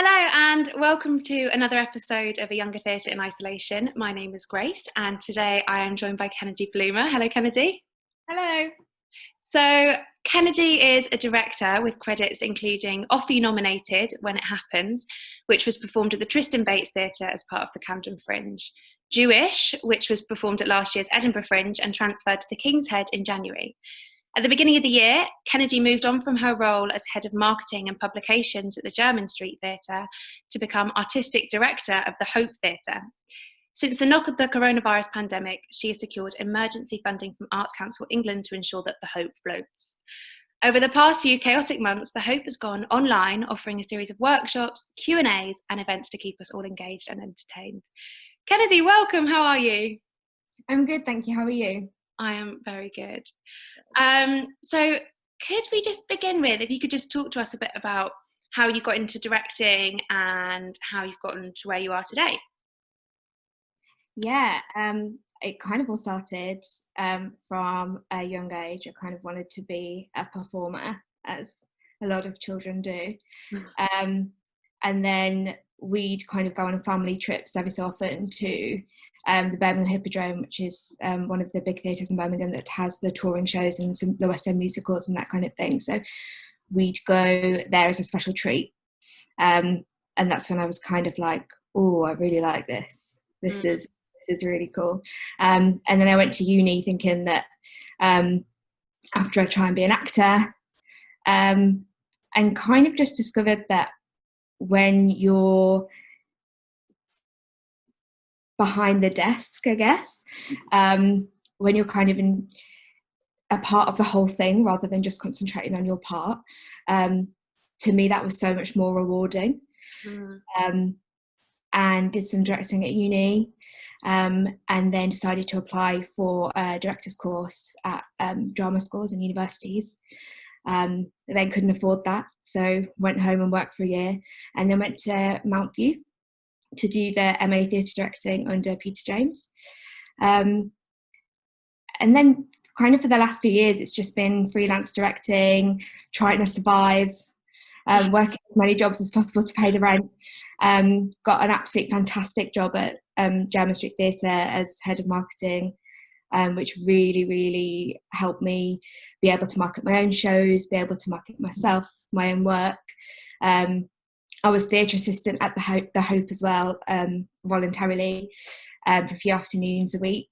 Hello and welcome to another episode of A Younger Theatre in Isolation. My name is Grace and today I am joined by Kennedy Bloomer. Hello Kennedy. Hello. So Kennedy is a director with credits including Offie nominated When It Happens, which was performed at the Tristan Bates Theatre as part of the Camden Fringe. Jewish, which was performed at last year's Edinburgh Fringe and transferred to the King's Head in January. At the beginning of the year, Kennedy moved on from her role as head of marketing and publications at the Jermyn Street Theatre to become artistic director of the Hope Theatre. Since the knock of the coronavirus pandemic, she has secured emergency funding from Arts Council England to ensure that the Hope floats. Over the past few chaotic months, the Hope has gone online, offering a series of workshops, Q&As and events to keep us all engaged and entertained. Kennedy, welcome. How are you? I'm good, thank you. How are you? I am very good. So could we just begin with, if you could just talk to us a bit about how you got into directing and how you've gotten to where you are today? Yeah, it kind of all started from a young age. I kind of wanted to be a performer, as a lot of children do. And then we'd kind of go on family trips every so often to the Birmingham Hippodrome, which is one of the big theatres in Birmingham that has the touring shows and some the West End musicals and that kind of thing. So we'd go there as a special treat. And that's when I was kind of like, oh, I really like this. This is really cool. And then I went to uni thinking that after I'd try and be an actor, and kind of just discovered that when you're behind the desk, I guess, when you're kind of in a part of the whole thing rather than just concentrating on your part, to me that was so much more rewarding. And did some directing at uni, and then decided to apply for a director's course at drama schools and universities. Then couldn't afford that, so went home and worked for a year, and then went to Mount View to do the MA Theatre Directing under Peter James. And then kind of for the last few years it's just been freelance directing, trying to survive, working as many jobs as possible to pay the rent. Got an absolutely fantastic job at Jermyn Street Theatre as head of marketing, which really helped me be able to market my own shows, be able to market myself, my own work. I was theatre assistant at the Hope as well, voluntarily, for a few afternoons a week.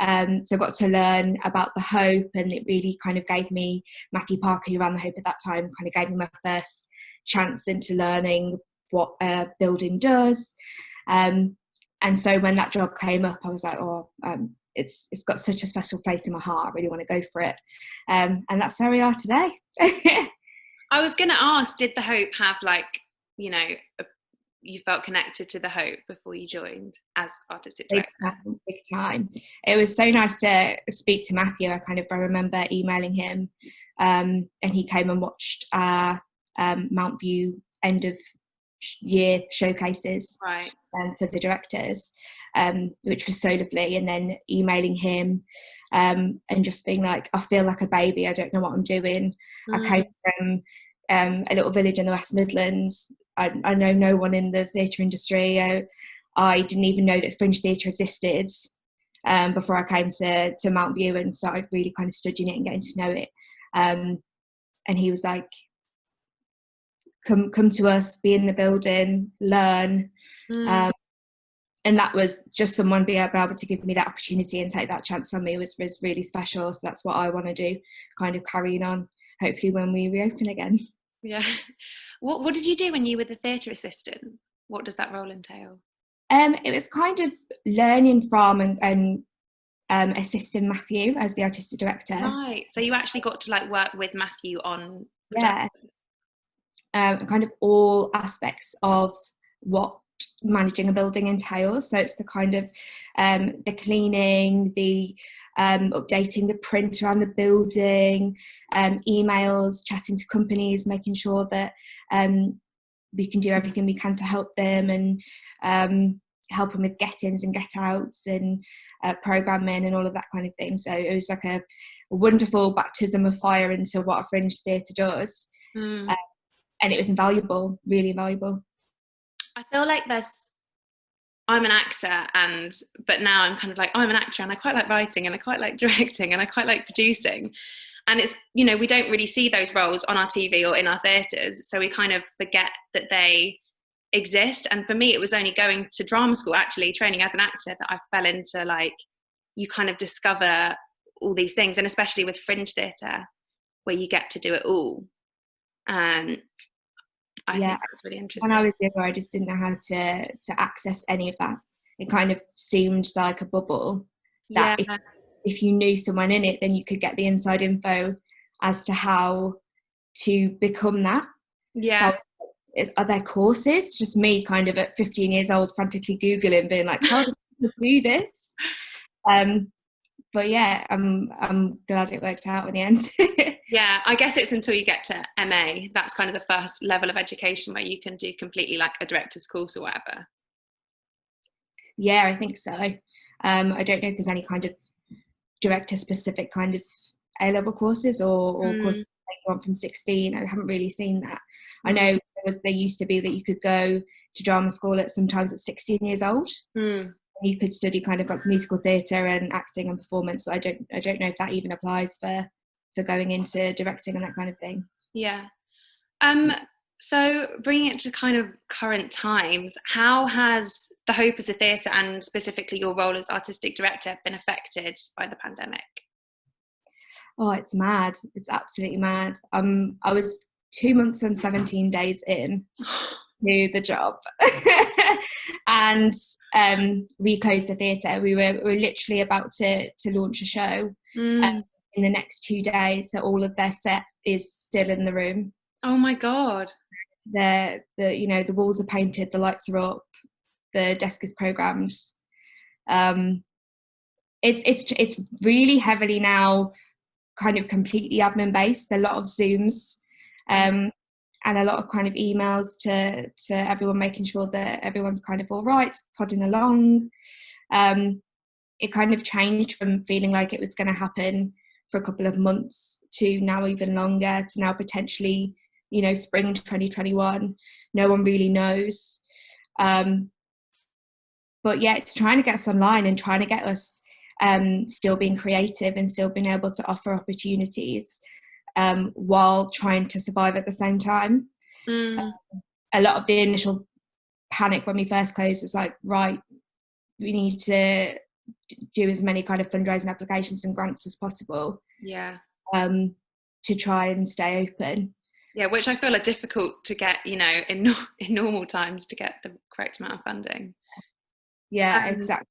So I got to learn about the Hope, and it really kind of gave me, Matthew Parker, who ran the Hope at that time, kind of gave me my first chance into learning what a building does. And so when that job came up, I was like, it's got such a special place in my heart. I really want to go for it. And that's where we are today. I was going to ask, did the Hope have you felt connected to the Hope before you joined as artistic director? Big time. It was so nice to speak to Matthew. I remember emailing him, and he came and watched our Mount View end of year showcases, right, for the directors, which was so lovely. And then emailing him, and just being like, I feel like a baby, I don't know what I'm doing. I came from a little village in the West Midlands. I know no one in the theatre industry. I didn't even know that Fringe Theatre existed before I came to Mount View and started really kind of studying it and getting to know it. And he was like, come to us, be in the building, learn. And that was just someone being able to give me that opportunity and take that chance on me was really special. So that's what I want to do, kind of carrying on, hopefully when we reopen again. Yeah. What did you do when you were the theatre assistant? What does that role entail? It was kind of learning from and assisting Matthew as the artistic director. Right. So you actually got to work with Matthew on productions. Kind of all aspects of what managing a building entails. So it's the kind of the cleaning, the updating the print around the building, emails, chatting to companies, making sure that we can do everything we can to help them, and help them with get-ins and get-outs and programming and all of that kind of thing. So it was like a wonderful baptism of fire into what a Fringe theatre does. And it was invaluable, really invaluable. I feel like I'm an actor, but now I'm kind of like, I'm an actor and I quite like writing and I quite like directing and I quite like producing. And it's, we don't really see those roles on our TV or in our theatres. So we kind of forget that they exist. And for me, it was only going to drama school, actually training as an actor, that I fell into, like, you kind of discover all these things. And especially with fringe theatre, where you get to do it all. I think that's really interesting. When I was younger, I just didn't know how to access any of that. It kind of seemed like a bubble that if you knew someone in it, then you could get the inside info as to how to become that. Yeah. Are there courses? Just me kind of at 15 years old frantically Googling, being like, how do people do this? But yeah, I'm glad it worked out in the end. Yeah, I guess it's until you get to MA, that's kind of the first level of education where you can do completely like a director's course or whatever. Yeah, I think so. I don't know if there's any kind of director specific kind of A-level courses or courses like one from 16. I haven't really seen that. I know there used to be that you could go to drama school sometimes at 16 years old. You could study kind of like musical theatre and acting and performance, but I don't know if that even applies for going into directing and that kind of thing. Yeah. So bringing it to kind of current times, how has the Hope as a theatre and specifically your role as artistic director been affected by the pandemic? Oh, it's mad. It's absolutely mad. I was 2 months and 17 days in to the job. And we closed the theatre. We were literally about to launch a show in the next 2 days. So all of their set is still in the room. Oh my God. The walls are painted, the lights are up, the desk is programmed. It's really heavily now kind of completely admin based. A lot of Zooms and a lot of kind of emails to everyone, making sure that everyone's kind of all right, plodding along. It kind of changed from feeling like it was going to happen for a couple of months to now even longer, to now potentially, spring 2021. No one really knows. But yeah, it's trying to get us online and trying to get us still being creative and still being able to offer opportunities while trying to survive at the same time. A lot of the initial panic when we first closed was like, right, we need to do as many kind of fundraising applications and grants as possible. Yeah. To try and stay open. Yeah, which I feel are difficult to get, in normal times, to get the correct amount of funding. Yeah, exactly.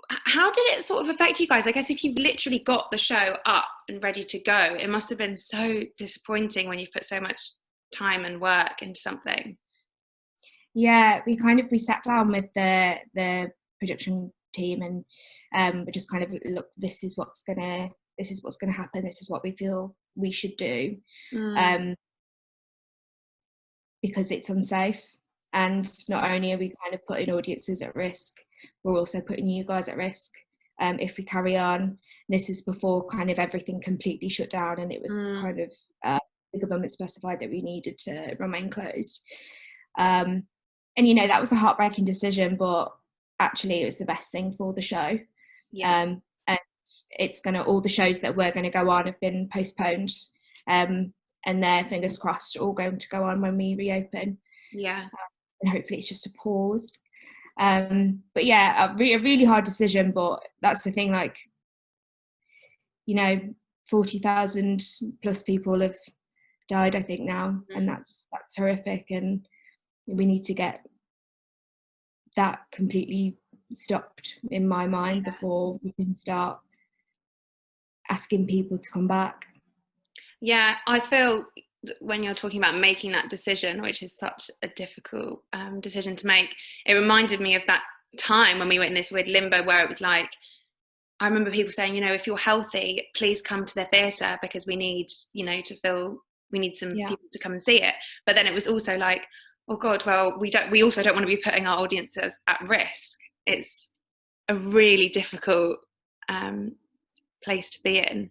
How did it sort of affect you guys? I guess if you've literally got the show up and ready to go, it must have been so disappointing when you've put so much time and work into something. Yeah, we sat down with the production team and we just kind of look, this is what's gonna happen, this is what we feel we should do, because it's unsafe, and not only are we kind of putting audiences at risk, we're also putting you guys at risk if we carry on. This is before kind of everything completely shut down, and it was kind of the government specified that we needed to remain closed. And that was a heartbreaking decision, but actually it was the best thing for the show. And it's all the shows that were going to go on have been postponed, and they're, fingers crossed, all going to go on when we reopen. And hopefully it's just a pause. But yeah, a really hard decision, but that's the thing, 40,000 plus people have died, I think, now, and that's horrific, and we need to get that completely stopped, in my mind, before we can start asking people to come back. Yeah, I feel when you're talking about making that decision, which is such a difficult decision to make, it reminded me of that time when we were in this weird limbo where it was like, I remember people saying, if you're healthy, please come to the theatre because we need, we need some people to come and see it. But then it was also like, oh God, well, we also don't want to be putting our audiences at risk. It's a really difficult place to be in.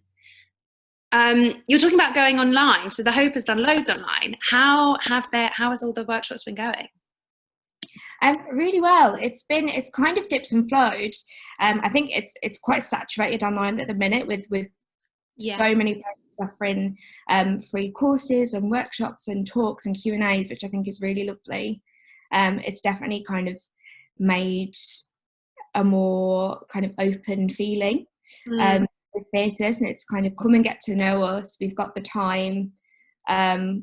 You're talking about going online. So the Hope has done loads online. How has all the workshops been going? Really well. It's kind of dipped and flowed. I think it's quite saturated online at the minute with so many people offering free courses and workshops and talks and Q&As, which I think is really lovely. It's definitely kind of made a more kind of open feeling with theatres, and it's kind of come and get to know us. We've got the time,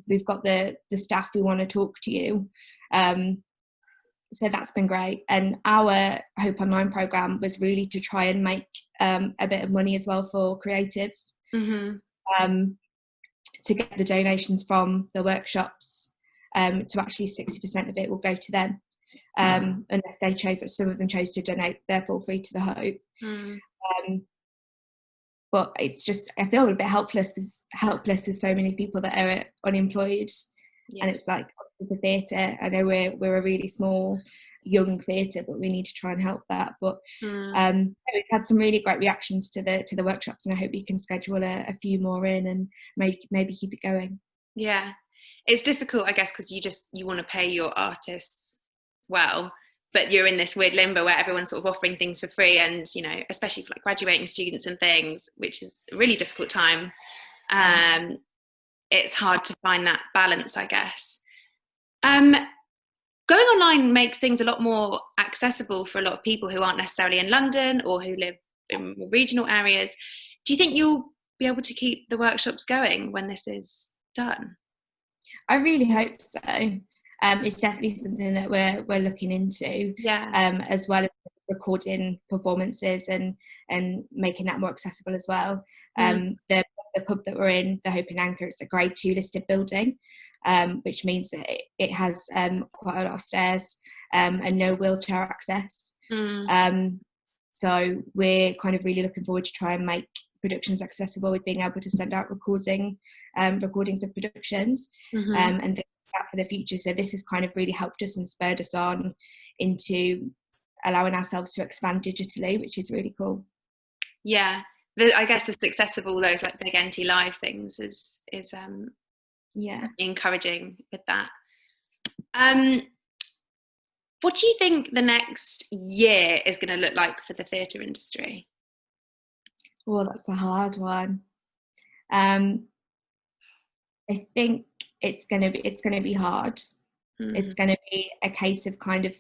we've got the staff who want to talk to you. So that's been great. And our Hope Online programme was really to try and make a bit of money as well for creatives, to get the donations from the workshops, to actually 60% of it will go to them, unless they chose, some of them chose to donate their full fee to the Hope. But it's just, I feel a bit helpless with so many people that are unemployed. And it's like, as a theatre, I know we're a really small young theatre, but we need to try and help that. But we've had some really great reactions to the workshops, and I hope we can schedule a few more in and maybe keep it going. Yeah, it's difficult, I guess, because you want to pay your artists well, but you're in this weird limbo where everyone's sort of offering things for free, and especially for like graduating students and things, which is a really difficult time. It's hard to find that balance, I guess. Going online makes things a lot more accessible for a lot of people who aren't necessarily in London or who live in more regional areas. Do you think you'll be able to keep the workshops going when this is done? I really hope so. It's definitely something that we're looking into, as well as recording performances and making that more accessible as well. The pub that we're in, the Hope and Anchor, it's a Grade 2 listed building, which means that it has quite a lot of stairs and no wheelchair access. So we're kind of really looking forward to try and make productions accessible, with being able to send out recordings of productions, and things like that for the future. So this has kind of really helped us and spurred us on into allowing ourselves to expand digitally, which is really cool. Yeah, I guess the success of all those like big NT Live things is encouraging with that. What do you think the next year is going to look like for the theatre industry? Well, that's a hard one. I think it's going to be hard. It's going to be a case of kind of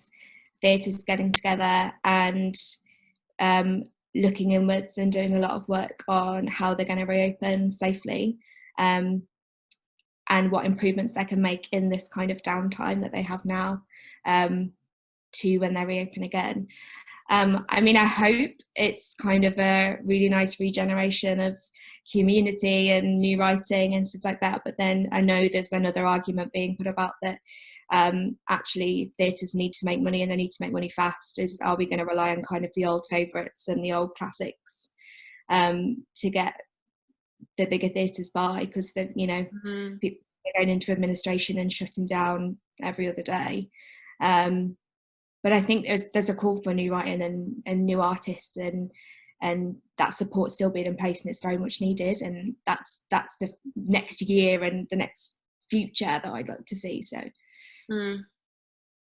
theatres getting together and looking inwards and doing a lot of work on how they're going to reopen safely, and what improvements they can make in this kind of downtime that they have now, to when they reopen again. I mean, I hope it's kind of a really nice regeneration of community and new writing and stuff like that. But then I know there's another argument being put about that actually theatres need to make money, and they need to make money fast. Are we going to rely on kind of the old favourites and the old classics to get the bigger theatres by? Because people are going into administration and shutting down every other day. But I think there's a call for new writing and new artists, and that support still being in place, and it's very much needed. And that's the next year and the next future that I'd like to see. So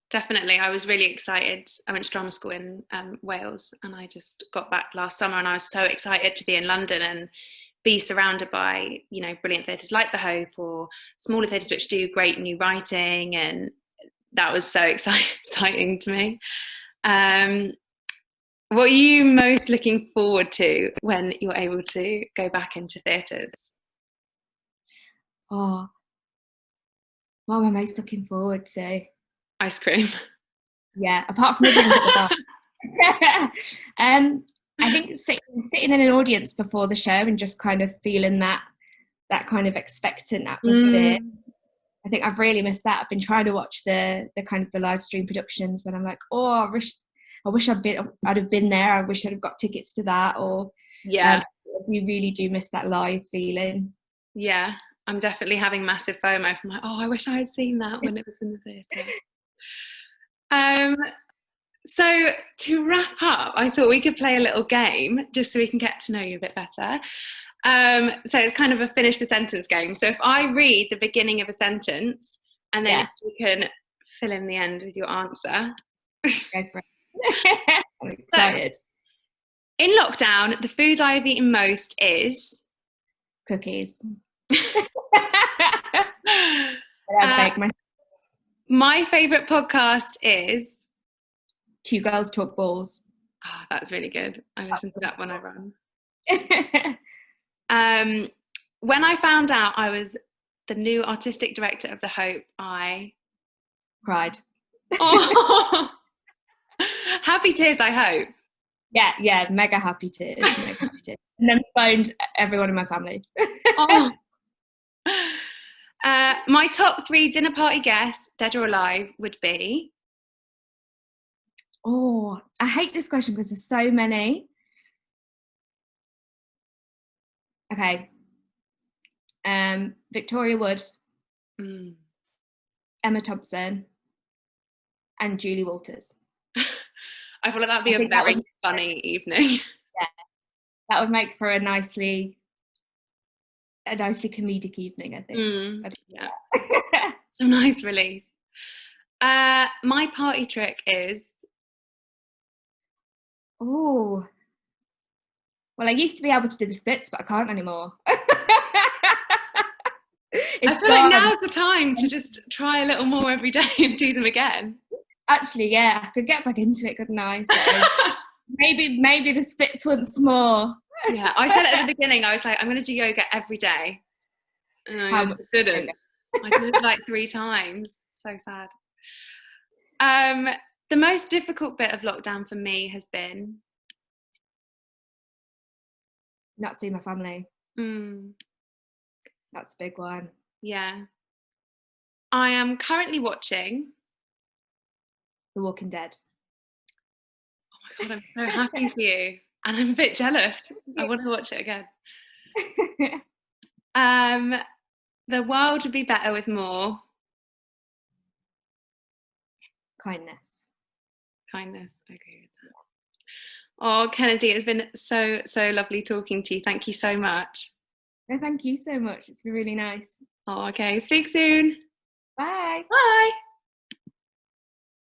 definitely, I was really excited. I went to drama school in Wales, and I just got back last summer, and I was so excited to be in London and be surrounded by brilliant theatres like the Hope, or smaller theatres which do great new writing, and that was so exciting to me. What are you most looking forward to when you're able to go back into theatres? Oh, what am I most looking forward to? Ice cream. Yeah, apart from the drink at the bar. I think sitting in an audience before the show and just kind of feeling that kind of expectant atmosphere. I think I've really missed that. I've been trying to watch the kind of the live stream productions, and I'm like, I wish I'd have been there. I wish I'd have got tickets to that. Or I really do miss that live feeling. Yeah, I'm definitely having massive FOMO from like, I wish I had seen that when it was in the theatre. So to wrap up, I thought we could play a little game just so we can get to know you a bit better. So it's kind of a finish the sentence game. So if I read the beginning of a sentence and then you can fill in the end with your answer. Go for it. I'm excited. So, in lockdown, the food I've eaten most is Cookies. My favourite podcast is Two Girls Talk Balls. Oh, that's really good. I listened to that when I ran. When I found out I was the new artistic director of The Hope, I cried. Oh. Happy tears, I hope. Yeah, mega happy tears. And then phoned everyone in my family. Oh. My top 3 dinner party guests, dead or alive, would be... Oh, I hate this question because there's so many. Okay. Victoria Wood, Emma Thompson, and Julie Walters. I feel like that'd be a very funny evening. Yeah, that would make for a nicely comedic evening, I think. Yeah. So nice relief. My party trick is... Oh, well, I used to be able to do the splits, but I can't anymore. I feel like now's the time to just try a little more every day and do them again. Actually, yeah, I could get back into it, couldn't I? So maybe the splits once more. Yeah, I said at the beginning, I was like, I'm going to do yoga every day. And I just didn't. I did it like 3 times. So sad. The most difficult bit of lockdown for me has been... not seeing my family. That's a big one. Yeah. I am currently watching The Walking Dead. Oh my God, I'm so happy for you. And I'm a bit jealous. I want to watch it again. The world would be better with more... Kindness. I agree with that. Oh, Kennedy, it's been so lovely talking to you. Thank you so much. No, thank you so much. It's been really nice. Oh, okay. Speak soon. Bye. Bye.